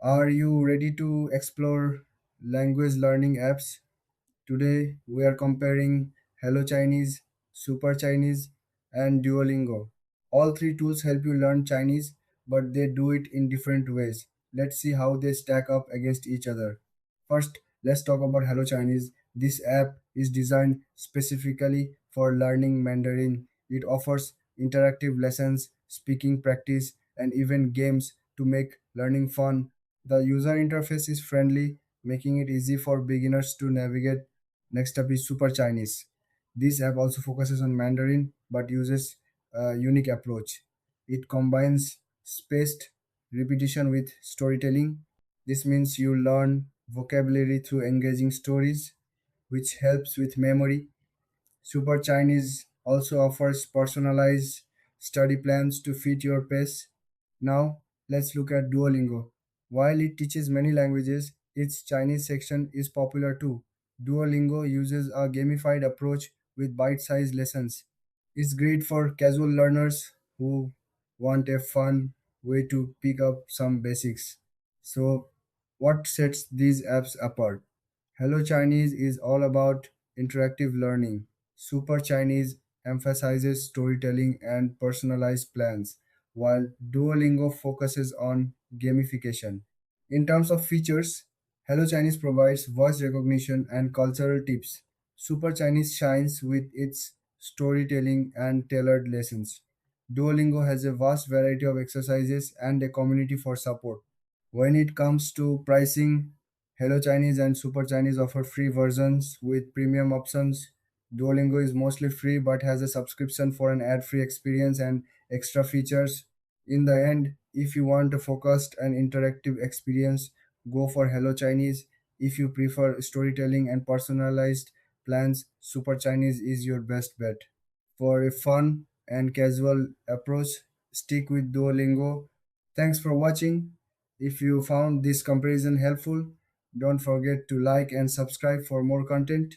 Are you ready to explore language learning apps? Today we are comparing HelloChinese, SuperChinese, and Duolingo. All three tools help you learn Chinese, but they do it in different ways. Let's see how they stack up against each other. First, let's talk about HelloChinese. This app is designed specifically for learning Mandarin. It offers interactive lessons, speaking practice, and even games to make learning fun. The user interface is friendly, making it easy for beginners to navigate. Next up is Super Chinese. This app also focuses on Mandarin but uses a unique approach. It combines spaced repetition with storytelling. This means you learn vocabulary through engaging stories, which helps with memory. Super Chinese also offers personalized study plans to fit your pace. Now, let's look at Duolingo. While it teaches many languages, its Chinese section is popular too. Duolingo uses a gamified approach with bite sized lessons. It's great for casual learners who want a fun way to pick up some basics. So, what sets these apps apart? Hello Chinese is all about interactive learning. Super Chinese emphasizes storytelling and personalized plans, while Duolingo focuses on gamification. In terms of features, Hello Chinese provides voice recognition and cultural tips. Super Chinese shines with its storytelling and tailored lessons. Duolingo has a vast variety of exercises and a community for support. When it comes to pricing, Hello Chinese and Super Chinese offer free versions with premium options. Duolingo is mostly free but has a subscription for an ad free experience and extra features. In the end, if you want a focused and interactive experience, go for Hello Chinese. If you prefer storytelling and personalized plans, Super Chinese is your best bet. For a fun and casual approach, stick with Duolingo. Thanks for watching. If you found this comparison helpful, don't forget to like and subscribe for more content.